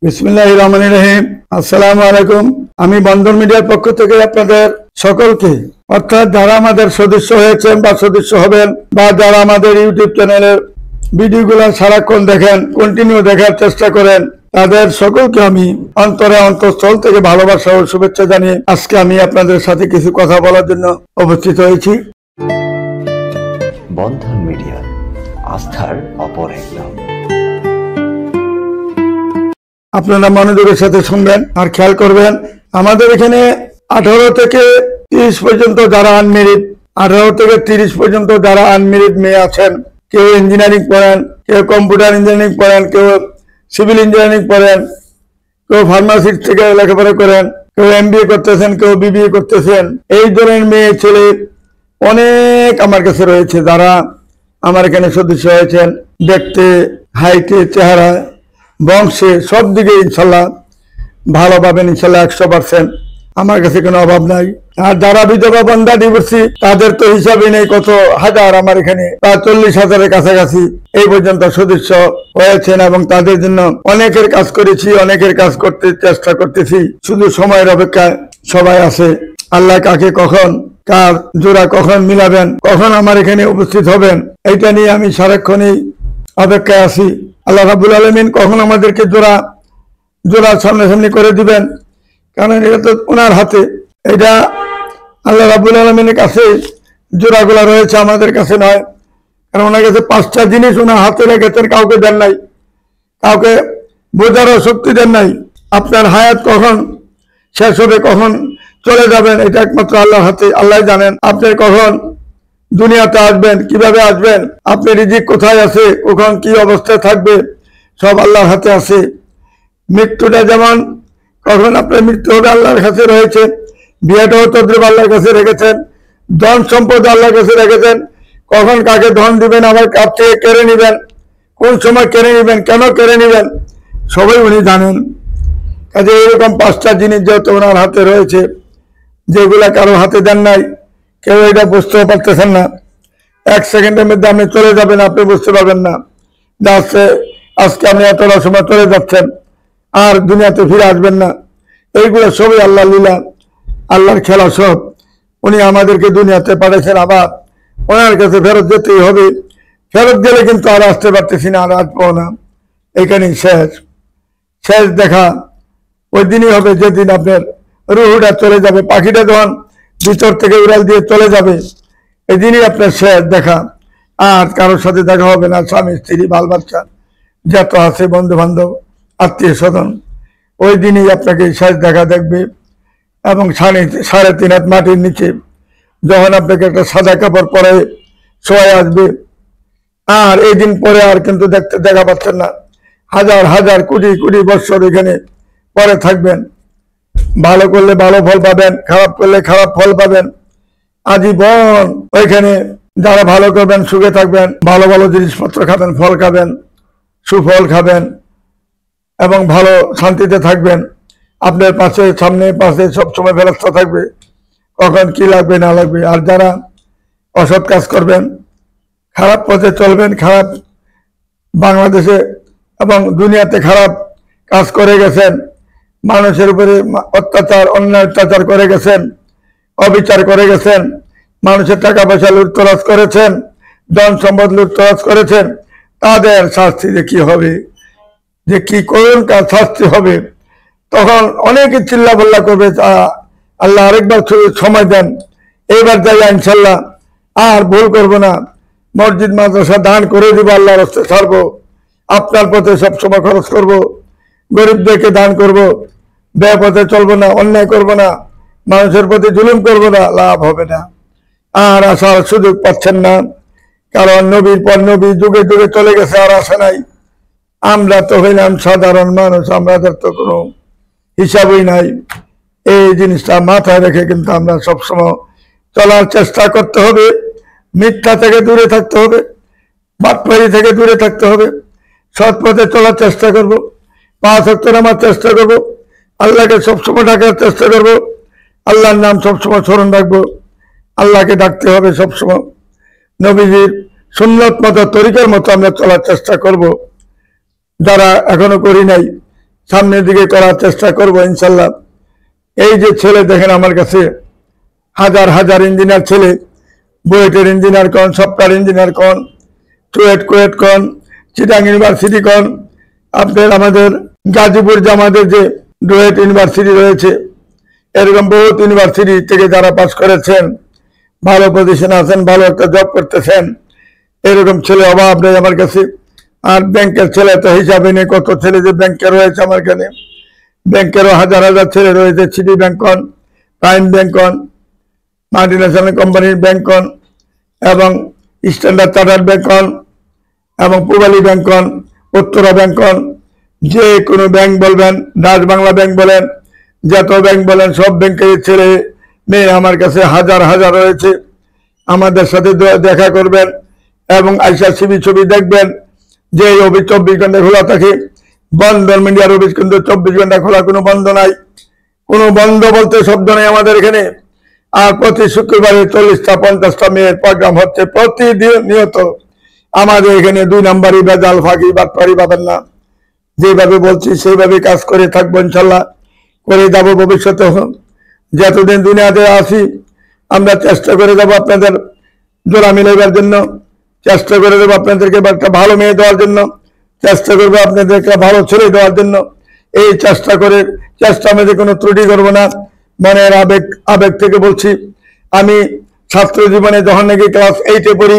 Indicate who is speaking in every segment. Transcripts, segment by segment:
Speaker 1: বিসমিল্লাহির রহমানির রহিম। আসসালামু আলাইকুম। আমি বন্ধন মিডিয়ার পক্ষ থেকে আপনাদের সকলকে, অর্থাৎ যারা আমাদের সদস্য হয়েছেন বা সদস্য হবেন বা যারা আমাদের ইউটিউব চ্যানেলের ভিডিওগুলো সারাক্ষণ দেখেন, কন্টিনিউ দেখার চেষ্টা করেন, তাদের সকলকে আমি অন্তঃস্থল থেকে ভালোবাসা ও শুভেচ্ছা জানিয়ে আজকে আমি আপনাদের সাথে কিছু কথা বলার জন্য উপস্থিত হয়েছি।
Speaker 2: বন্ধন মিডিয়া, আস্থার অপর এক নাম।
Speaker 1: আপনারা মনোযোগের সাথে শুনবেন আর খেয়াল করবেন। আমাদের এখানে 18 থেকে 30 পর্যন্ত যারা আনমেরিড, 18 থেকে 30 পর্যন্ত যারা আনমেরিড মেয়ে আছেন, কেউ ইঞ্জিনিয়ারিং পড়েন, কেউ কম্পিউটার ইঞ্জিনিয়ারিং পড়েন, কেউ সিভিল ইঞ্জিনিয়ারিং পড়েন, কেউ ফার্মাসি থেকে লেখাপড়া করেন, কেউ MBA করতেছেন, কেউ BBA করতেছেন। এই ধরনের মেয়ে ছেলে অনেক আমার কাছে রয়েছে যারা আমার এখানে সদস্য হয়েছেন। দেখতে, হাইটে, চেহারা, বংশে, সব দিকে ইনশাল্লাহ ভালো পাবেন, ইনশাল্লাহ 100%। আমার কাছে কোনো অভাব নাই। আর যারা বিধবা বন্ধা ডিভোর্সি, তাদের তো হিসাবে নেই, কত হাজার আমার এখানে প্রায় 40,000-এর কাছাকাছি এই পর্যন্ত সদস্য হয়েছেন এবং তাদের জন্য অনেকের কাজ করেছি, অনেকের কাজ করতে চেষ্টা করতেছি। শুধু সময়ের অপেক্ষায় সবাই আছে। আল্লাহ কাকে কখন, কার জোড়া কখন মিলাবেন, কখন আমার এখানে উপস্থিত হবেন, এইটা নিয়ে আমি সারাক্ষণই অপেক্ষায় আছি। আল্লাহ রাব্বুল আলামিন কখন আমাদেরকে জোড়া সামনাসামনি করে দিবেন, কারণ এটা তো ওনার হাতে। এটা আল্লাহ রাব্বুল আলামিনের কাছে জোড়াগুলা রয়েছে, আমাদের কাছে নয়। কারণ ওনার কাছে 5টা জিনিস ওনার হাতে রেখেছেন, কাউকে দেন নাই, কাউকে বোঝারও শক্তি দেন নাই। আপনার হায়াত কখন শেষ হবে, কখন চলে যাবেন, এটা একমাত্র আল্লাহর হাতে। আল্লাহ জানেন আপনি কখন দুনিয়াতে আসবেন, কিভাবে আসবেন, আপনার রিজিক কোথায় আছে, কখন কি অবস্থায় থাকবে, সব আল্লাহর হাতে আছে। মৃত্যুটা যেমন কখন আপনার মৃত্যু হবে আল্লাহর কাছে রয়েছে, বিয়েটাও তদ্রুপ আল্লাহর কাছে রেখেছেন, ধন সম্পদ আল্লাহর কাছে রেখেছেন। কখন কাকে ধন দিবেন, আবার কাছ থেকে কেড়ে নিবেন, কোন সময় কেড়ে নিবেন, কেন কেড়ে নিবেন, সবাই উনি জানেন। কাজে এরকম 5টা জিনিস যেহেতু ওনার হাতে রয়েছে, যেগুলা কারো হাতে দেন নাই, কেউ এটা বুঝতেও পারতেছেন না। 1 সেকেন্ডের মধ্যে আপনি চলে যাবেন, আপনি বুঝতে পারবেন না যে আজকে আপনি এতটা সময় চলে যাচ্ছেন, আর দুনিয়াতে ফিরে আসবেন না। এইগুলো সবই আল্লাহ লীলা, আল্লাহর খেলা সব। উনি আমাদেরকে দুনিয়াতে পাঠিয়েছেন, আবার ওনার কাছে ফেরত যেতেই হবে। ফেরত গেলে কিন্তু আর আসতে পারতেছি না, আর আসবো না। এখানেই শেষ দেখা ওই দিনই হবে যেদিন আপনার রুহুটা চলে যাবে। পাখিটা যখন ভিতর থেকে উড়াল দিয়ে চলে যাবে, এদিনই আপনার শেষ দেখা। আর কারোর সাথে দেখা হবে না, স্বামী স্ত্রী বাল বাচ্চা যত আছে, বন্ধু বান্ধব, আত্মীয় স্বজন, ওই দিনই আপনাকে শেষ দেখা দেখবে। এবং 3.5 হাত মাটির নিচে যখন আপনাকে একটা সাদা কাপড় পরে শোয়া আসবে, আর এই দিন পরে আর কিন্তু দেখা পাচ্ছেন না। হাজার হাজার কোটি কোটি বছর এখানে পরে থাকবেন। ভালো করলে ভালো ফল পাবেন, খারাপ করলে খারাপ ফল পাবেন। আজীবন ওইখানে যারা ভালো করবেন সুখে থাকবেন, ভালো ভালো জিনিসপত্র খাবেন, ফল খাবেন, সুফল খাবেন এবং ভালো শান্তিতে থাকবেন। আপনার পাশে, সামনে, পাশে সবসময় ফেরস্তা থাকবে, কখন কি লাগবে না লাগবে। আর যারা অসৎ কাজ করবেন, খারাপ পথে চলবেন, খারাপ বাংলাদেশে এবং দুনিয়াতে খারাপ কাজ করে গেছেন, মানুষের উপরে অত্যাচার, অন্যায় অত্যাচার করে গেছেন, অবিচার করে গেছেন, মানুষের টাকা পয়সা লুটতরাজ করেছেন, ধন সম্পদ লুটতরাজ করেছেন, তাদের শাস্তি যে কি হবে, যে কি করুন কার শাস্তি হবে, তখন অনেকে চিল্লা বল্লা করবে, আল্লাহ আরেকবার সময় দেন, এইবার যাই ইনশাল্লাহ আর ভুল করবো না, মসজিদ মাদ্রাসা দান করে দিব, আল্লাহর রাস্তে ছাড়বো, আপনার পথে সবসময় খরচ করব, গরিবদেরকে দান করব, ব্যয় পথে চলবো না, অন্যায় করব না, মানুষের প্রতি জুলুম করব না, লাভ হবে না। আর আসার সুযোগ পাচ্ছেন না, কারণ নবীর পর নবী যুগে যুগে চলে গেছে, আর আসে নাই। আমরা তো হইলাম সাধারণ মানুষ, আমাদের তো কোনো হিসাবই নাই। এই জিনিসটা মাথায় রেখে কিন্তু আমরা সবসময় চলার চেষ্টা করতে হবে। মিথ্যা থেকে দূরে থাকতে হবে, বাটপারি থেকে দূরে থাকতে হবে, সৎ পথে চলার চেষ্টা করব, 5 ওয়াক্ত নামার চেষ্টা করব, আল্লাহকে সবসময় ডাকার চেষ্টা করব, আল্লাহর নাম সবসময় স্মরণ রাখবো, আল্লাহকে ডাকতে হবে সবসময়। নবীজির সুন্নত মতো, তরিকার মতো আমরা চলার চেষ্টা করব। যারা এখনো করি নাই সামনের দিকে করার চেষ্টা করব ইনশাল্লাহ। এই যে ছেলে দেখেন আমার কাছে, হাজার হাজার ইঞ্জিনিয়ার ছেলে, বুয়েটের ইঞ্জিনিয়ার কন, সফটওয়্যার ইঞ্জিনিয়ার কন, কুয়েট কন, চিটাং ইউনিভার্সিটি কন, আপনার আমাদের গাজীপুর যে আমাদের যে ডুয়েট ইউনিভার্সিটি রয়েছে, এরকম বহুত ইউনিভার্সিটি থেকে যারা পাস করেছেন, ভালো পজিশনে আছেন, ভালো একটা জব করতেছেন, এরকম ছেলে অভাব নেই আমার কাছে। আর ব্যাংকের ছেলে তো হিসাবে নেই, কত ছেলে যে ব্যাংকে রয়েছে আমার এখানে। ব্যাংকেরও হাজার হাজার ছেলে রয়েছে, সিটি ব্যাংক কন, প্রাইম ব্যাংক কন, মাল্টিন্যাশনাল কোম্পানির ব্যাংক কন, এবং স্ট্যান্ডার্ড চার্টার্ড ব্যাংক কন, এবং পূবালী ব্যাংক কন, উত্তরা ব্যাংক কন, যে কোনো ব্যাংক বলবেন, ডাচ বাংলা ব্যাংক বলেন, যত ব্যাংক বলেন, সব ব্যাংকের ছেলে মেয়ে আমার কাছে হাজার হাজার রয়েছে। আমাদের সাথে দেখা করবেন এবং আইসা সিবি ছবি দেখবেন যে এই অফিস 24 ঘন্টা খোলা থাকে। বন্ধন মিডিয়ার অফিস কিন্তু 24 ঘন্টা খোলা, কোনো বন্ধ নাই, কোনো বন্ধ বলতে শব্দ নেই আমাদের এখানে। আর প্রতি শুক্রবারে 40টা 50টা মেয়ের প্রোগ্রাম হচ্ছে প্রতিদিন নিয়ত। আমাদের এখানে 2 নাম্বারই বেজাল ফাঁকি বাটপারি পাবেন না। যেভাবে বলছি সেইভাবে কাজ করে থাকবো ইনশাল্লাহ, করে যাবো ভবিষ্যতে। যতদিন দুনিয়াতে আছি আমরা চেষ্টা করে যাবো আপনাদের জোড়া মিলাইবার জন্য, চেষ্টা করে দেবো আপনাদেরকে একটা ভালো মেয়ে দেওয়ার জন্য, চেষ্টা করবো আপনাদেরকে ভালো ছেলে দেওয়ার জন্য। এই চেষ্টা আমাদের কোনো ত্রুটি করবো না। মনের আবেগ থেকে বলছি। আমি ছাত্র জীবনে যখন নাকি ক্লাস 8-এ পড়ি,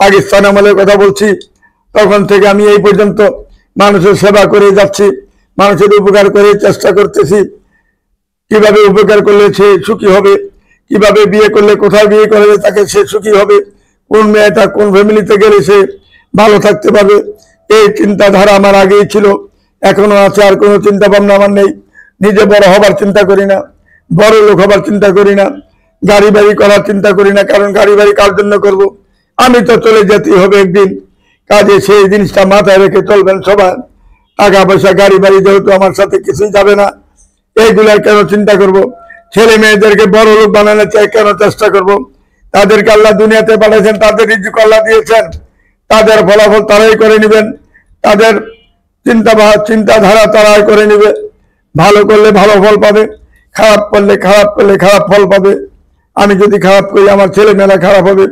Speaker 1: পাকিস্তান আমলের কথা বলছি, তখন থেকে আমি এই পর্যন্ত মানুষের সেবা করে যাচ্ছি, মানুষের উপকার করে চেষ্টা করতেছি। কিভাবে উপকার করলে সে সুখী হবে, কিভাবে বিয়ে করলে, কোথায় বিয়ে করলে তাকে সে সুখী হবে, কোন মেয়েটা কোন ফ্যামিলিতে গেলে সে ভালো থাকতে পারবে, এই চিন্তাধারা আমার আগেই ছিল, এখনো আছে। আর কোনো চিন্তা ভাবনা আমার নেই। নিজে বড় হবার চিন্তা করি না, বড় লোক হবার চিন্তা করি না, গাড়ি বাড়ি করার চিন্তা করি না। কারণ গাড়ি বাড়ি কার জন্য করব? আমি তো চলে যেতেই হবে একদিন, কাজে সেই জিনিসটা মাথায় রেখে চলবেন সবাই। টাকা পয়সা গাড়ি বাড়ি যেহেতু আমার সাথে কিছুই যাবে না, এইগুলার কেন চিন্তা করব? ছেলে মেয়েদেরকে বড় লোক বানানো চাই, কেন চেষ্টা করব? তাদেরকে আল্লাহ দুনিয়াতে পাঠাইছেন, তাদের রিজিক আল্লাহ দিয়েছেন, তাদের ফলাফল তারাই করে নেবেন, তাদের চিন্তাধারা তারাই করে নেবে। ভালো করলে ভালো ফল পাবে, খারাপ করলে খারাপ ফল পাবে। আমি যদি খারাপ করি আমার ছেলেমেয়েরা খারাপ হবে,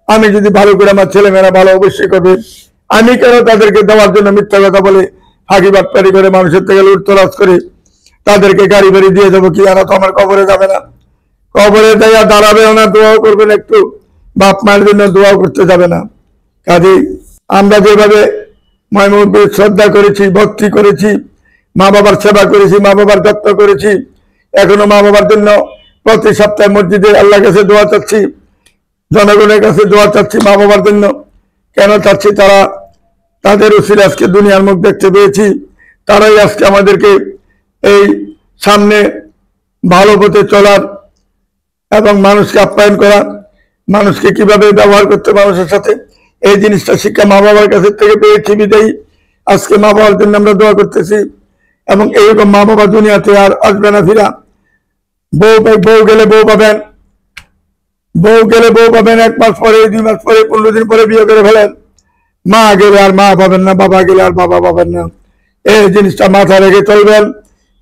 Speaker 1: আমি যদি ভালো করি আমার ছেলেমেয়েরা ভালো অবশ্যই করবে। আমি কেন তাদেরকে দেওয়ার জন্য মিথ্যা কথা বলে, ফাঁকি বাটপারি করে, মানুষের থেকে লুটতরাজ করে তাদেরকে গাড়ি বাড়ি দিয়ে দেবো? কি এরা তো আমার কবরে যাবে না, কবরে দেয়া দাঁড়াবেও না, দোয়াও করবেন একটু, বাপ মায়ের জন্য দোয়াও করতে যাবে না। কাজেই আমরা যেভাবে মায়মুরবির শ্রদ্ধা করেছি, ভক্তি করেছি, মা বাবার সেবা করেছি, মা বাবার যত্ন করেছি, এখনো মা বাবার জন্য প্রতি সপ্তাহে মসজিদে আল্লাহর কাছে দোয়া চাচ্ছি, জনগণের কাছে দোয়া চাচ্ছি মা বাবার জন্য। কেন চাচ্ছি? তাদের উসিলে আজকে দুনিয়ার মুখ দেখতে পেয়েছি, তারাই আজকে আমাদেরকে এই সামনে ভালো পথে চলার এবং মানুষকে আপ্যায়ন করা, মানুষকে কিভাবে ব্যবহার করতে, মানুষের সাথে, এই জিনিসটা শিক্ষা মা বাবার কাছে থেকে পেয়েছি বিদায়ী আজকে মা বাবার জন্য আমরা দোয়া করতেছি। এবং এইরকম মা বাবা দুনিয়াতে আর আসবে না ফিরা। বউ গেলে বউ পাবেন, 1 মাস পরে, 2 মাস পরে, 15 দিন পরে বিয়ে করে ফেলেন। মা গেলে আর মা পাবেন না, বাবা গেলে আর বাবা পাবেন না। এই জিনিসটা মাথায় রেখে চলবেন,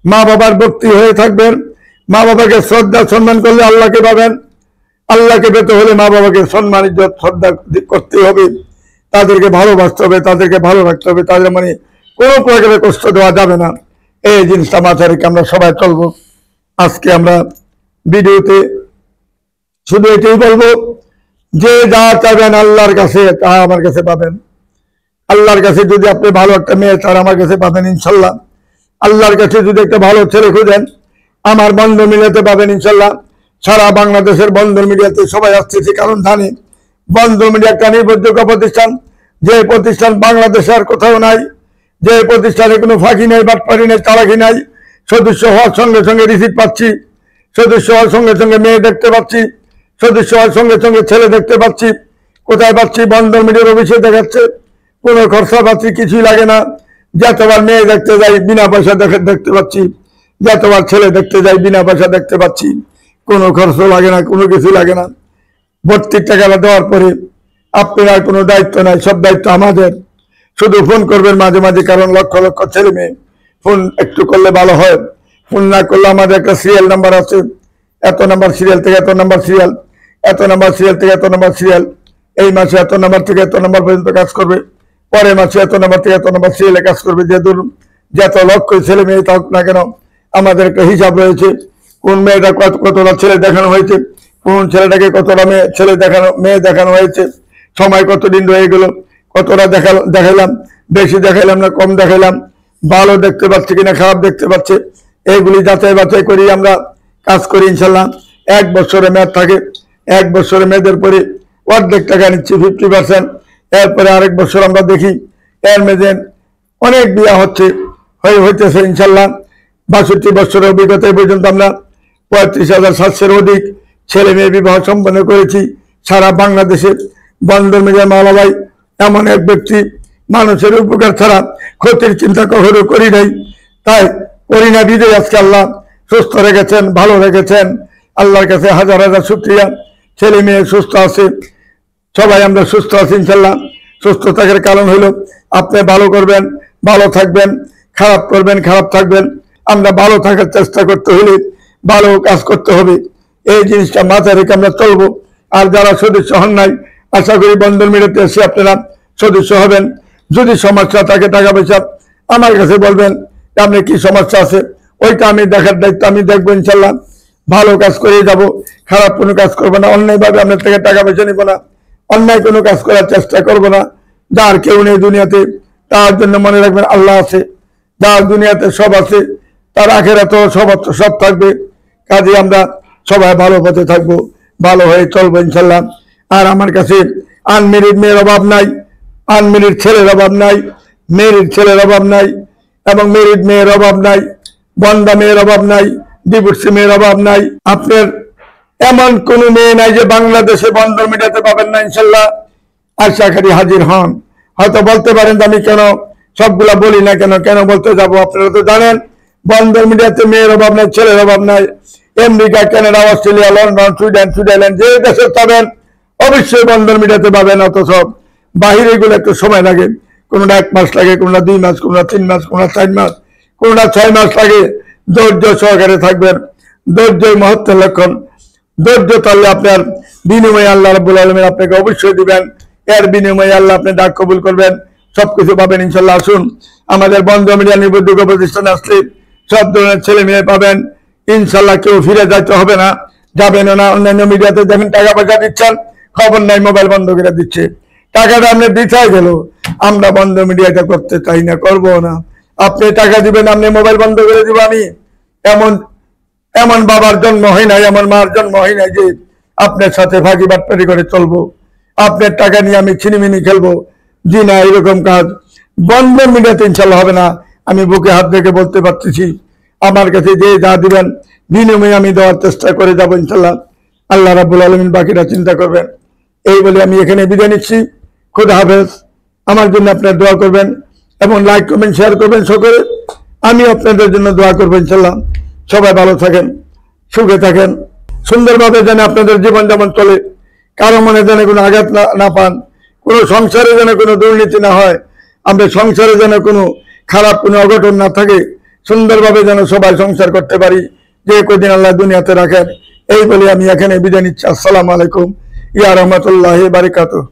Speaker 1: মা বাবার ভক্তি হয়ে থাকবেন। মা বাবাকে শ্রদ্ধা সম্মান করলে আল্লাহকে পাবেন। আল্লাহকে পেতে হলে মা বাবাকে সম্মান ইজ্জত শ্রদ্ধা করতে হবে, তাদেরকে ভালোবাসতে হবে, তাদেরকে ভালো রাখতে হবে, তাদের মানে কোনো প্রকারে কষ্ট দেওয়া যাবে না। এই জিনিসটা মাথায় রেখে আমরা সবাই চলবো। আজকে আমরা ভিডিওতে শুধু এটাই বলবো যে যা চাইবেন আল্লাহর কাছে তা আমার কাছে পাবেন। আল্লাহর কাছে যদি আপনি ভালো একটা মেয়ে চান আমার কাছে পাবেন ইনশাল্লাহ। আল্লাহর কাছে যদি একটা ভালো ছেলে খুঁজেন আমার বন্ধন মিডিয়াতে পাবেন ইনশাল্লাহ। সারা বাংলাদেশের বন্ধন মিডিয়াতে সবাই আসতেছে, কারণ জানি বন্ধন মিডিয়া একটা নির্ভরযোগ্য প্রতিষ্ঠান, যে প্রতিষ্ঠান বাংলাদেশে আর কোথাও নাই, যে প্রতিষ্ঠানে কোনো ফাঁকি নেই, বাটপারি নেই, চালাকি নাই। সদস্য হওয়ার সঙ্গে সঙ্গে রিসিভ পাচ্ছি, সদস্য হওয়ার সঙ্গে সঙ্গে মেয়ে দেখতে পাচ্ছি, সদস্য হওয়ার সঙ্গে সঙ্গে ছেলে দেখতে পাচ্ছি। কোথায় পাচ্ছি? বন্ধন মিডিয়ার অফিসে দেখাচ্ছে, কোনো খরচা পাচ্ছি, কিছুই লাগে না। যতবার মেয়ে দেখতে যাই বিনা পয়সা দেখতে পাচ্ছি, যতবার ছেলে দেখতে যাই বিনা পয়সা দেখতে পাচ্ছি, কোনো খরচ লাগে না, কোনো কিছু লাগে না। ভর্তি টাকাটা দেওয়ার পরে আপনার আর কোনো দায়িত্ব নাই, সব দায়িত্ব আমাদের। শুধু ফোন করবেন মাঝে মাঝে, কারণ লক্ষ লক্ষ ছেলে মেয়ে ফোন একটু করলে ভালো হয়। ফোন না করলে আমাদের একটা সিরিয়াল নাম্বার আছে, এত নাম্বার সিরিয়াল থেকে এত নাম্বার সিরিয়াল, এত নাম্বার সিরিয়াল থেকে এত নাম্বার সিরিয়াল, এই মাসে এত নাম্বার থেকে এত নাম্বার পর্যন্ত কাজ করবে, পরের মাসে এত নাম্বার থেকে এত নাম্বার সিরিয়ালে কাজ করবে। যেহেতু যত লক্ষ ছেলে মেয়ে থাকুক না কেন, আমাদের একটা হিসাব রয়েছে। কোন মেয়েটা কতটা ছেলে দেখানো হয়েছে, কোন ছেলেটাকে কতটা মেয়ে দেখানো হয়েছে, সময় কতদিন রয়ে গেল, কতটা দেখাইলাম, বেশি দেখাইলাম না কম দেখাইলাম, ভালো দেখতে পাচ্ছে কিনা খারাপ দেখতে পাচ্ছে, এইগুলি যাচাই বাছাই করি আমরা কাজ করি ইনশাল্লাহ। 1 বছরে মেয়াদ থাকে, 1 বছরে মেয়েদের পরে অর্ধেক টাকা নিচ্ছি 50%। এরপরে আরেক বছর আমরা দেখি, এর মেয়েদের অনেক বিয়া হইতেছে ইনশাল্লাহ। 62 বছরের অভিজ্ঞতা পর্যন্ত আমরা 35,700-এর অধিক ছেলে মেয়ে বিবাহ সম্পন্ন করেছি সারা বাংলাদেশে। বন্দর মিডিয়ার মাওলা ভাই এমন এক ব্যক্তি, মানুষের উপকার ছাড়া ক্ষতির চিন্তা কখনো করি নাই, তাই করি না বিজয় আজকে আল্লাহ সুস্থ রেখেছেন, ভালো রেখেছেন। আল্লাহর কাছে হাজার হাজার শুকরিয়া। ছেলে মেয়ে সুস্থ আছে, সবাই আমরা সুস্থ আছি ইনশাল্লাহ। সুস্থ থাকার কারণ হলো আপনি ভালো করবেন, ভালো থাকবেন, খারাপ করবেন, খারাপ থাকবেন। আমরা ভালো থাকার চেষ্টা করতে হলে ভালো কাজ করতে হবে, এই জিনিসটা মাথায় রেখে আমরা চলবো। আর যারা সদস্য হন নাই, আশা করি বন্ধন মিডিয়াতে এসে আপনারা সদস্য হবেন। যদি সমস্যা থাকে টাকা পয়সা, আমার কাছে বলবেন আপনার কি সমস্যা আছে, ওইটা আমি দেখার দায়িত্ব আমি দেখবো ইনশাল্লাহ। ভালো কাজ করে যাব, খারাপ কোনো কাজ করবো না, অন্যায়ভাবে আপনার থেকে টাকা পয়সা নিব না, অন্যায় কোনো কাজ করার চেষ্টা করবো না। যার কেউ নেই দুনিয়াতে, তার জন্য মনে রাখবেন আল্লাহ আছে। যার দুনিয়াতে সব আছে, তার আখেরাতেও সব থাকবে। কাজে আমরা সবাই ভালো পথে থাকবো, ভালো হয়ে চলবো ইনশাল্লাহ। আর আমার কাছে আনমেরিড মেয়ের অভাব নাই, আনমেরিড ছেলের অভাব নাই, মেরিড ছেলের অভাব নাই, এবং মেরিড মেয়ের অভাব নাই, বন্দা মেয়ের অভাব নাই, ডিভোর্সি মেয়ের অভাব নাই। আপনার এমন কোন মেয়ে নাই যে বাংলাদেশে বন্দর মিডিয়াতে পাবেন না ইনশাল্লাহ। আশাকারী হাজির হন। হয়তো বলতে পারেন যে আমি কেন সবগুলা বলি না, কেন বলতে যাব। আপনারা তো জানেন বন্দর মিডিয়াতে মেয়ের অভাব নাই, ছেলের অভাব নাই। America, Canada, Australia, London, Switzerland যে দেশে পাবেন অবশ্যই বন্দর মিডিয়াতে পাবেন। অথচ বাহিরে গুলো একটু সময় লাগে, কোনটা 1 মাস লাগে, কোনটা 2 মাস, কোনটা 3 মাস, কোনটা 4 মাস, কোনটা 6 মাস লাগে। ধৈর্য সহকারে থাকবেন, ধৈর্যই মহত্বের লক্ষণ। ধৈর্য তাহলে আপনার বিনিময়ে আল্লাহ রাব্বুল আলামিন আপনাকে অবশ্যই দিবেন। এর বিনিময়ে আল্লাহ আপনি ডাক কবুল করবেন, সবকিছু পাবেন ইনশাল্লাহ। আসুন আমাদের বন্ধ মিডিয়া নিবন্ধক প্রতিষ্ঠানে আসলে সব ধরনের ছেলে মেয়ে পাবেন ইনশাল্লাহ। কেউ ফিরে যাইতে হবে না, যাবেন না। অন্যান্য মিডিয়াতে দেখেন টাকা পয়সা দিচ্ছেন, খবর নাই মোবাইল বন্ধ করে দিচ্ছে, টাকাটা আপনি দিতে গেল। আমরা বন্ধ মিডিয়াটা করতে চাই না, করবো না। আপনি টাকা দিবেন, আপনি মোবাইল বন্ধ করে দিব। আমি এমন বাবার জন্ম হয় নাই, এমন মার জন্ম হয় নাই যে আপনার সাথে ফাঁকি বাটপারি করে চলবো, আপনার টাকা নিয়ে আমি ছিনিমিনি খেলবো। জি না, এরকম কাজ বন্ধন মিডিয়াতে ইনশাল্লাহ হবে না। আমি বুকে হাত রেখে বলতে পারতেছি, আমার কাছে যে যা দিবেন বিনিময়ে আমি দেওয়ার চেষ্টা করে যাবো ইনশাল্লাহ। আল্লাহ রাব্বুল আলামিন বাকিটা চিন্তা করবেন। এই বলে আমি এখানে বিদায় নিচ্ছি। খুদা হাফেজ। আমার জন্য আপনার দোয়া করবেন এবং লাইক কমেন্ট শেয়ার করবেন সকলে। আমি আপনাদের জন্য দোয়া করবো ইনশাল্লাহ। সবাই ভালো থাকেন, সুখে থাকেন, সুন্দরভাবে যেন আপনাদের জীবন যেমন চলে, কারো মনে যেন কোনো আঘাত না পান, কোনো সংসারে যেন কোনো দুর্নীতি না হয়, আমাদের সংসারে যেন কোনো খারাপ কোনো অঘটন না থাকে, সুন্দরভাবে যেন সবাই সংসার করতে পারি, যে কদিন আল্লাহ দুনিয়াতে রাখেন। এই বলে আমি এখানে বিদায় নিচ্ছি। আসসালামু আলাইকুম ইয়া রাহমাতুল্লাহি বারাকাতুহু।